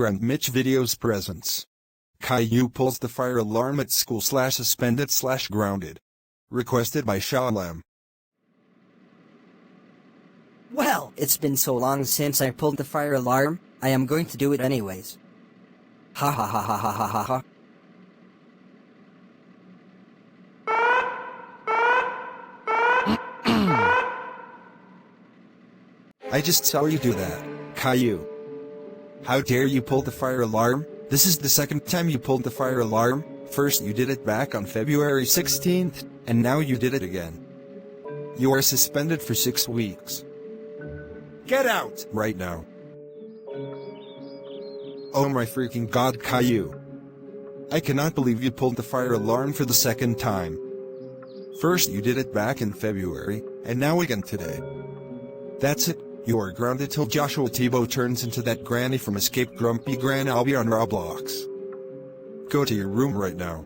Grand Mitch Videos presents. Caillou pulls the fire alarm at school /suspended/ grounded. Requested by Shalem. Well, it's been so long since I pulled the fire alarm, I am going to do it anyways. Ha ha ha ha ha ha ha ha. I just saw you do that, Caillou. How dare you pull the fire alarm? This is the second time you pulled the fire alarm. First you did it back on February 16th, and now you did it again. You are suspended for 6 weeks. Get out right now. Oh my freaking god, Caillou. I cannot believe you pulled the fire alarm for the second time. First you did it back in February, and now again today. That's it, you are grounded till Joshua Tebow turns into that granny from Escape Grumpy Gran Albie on Roblox. Go to your room right now.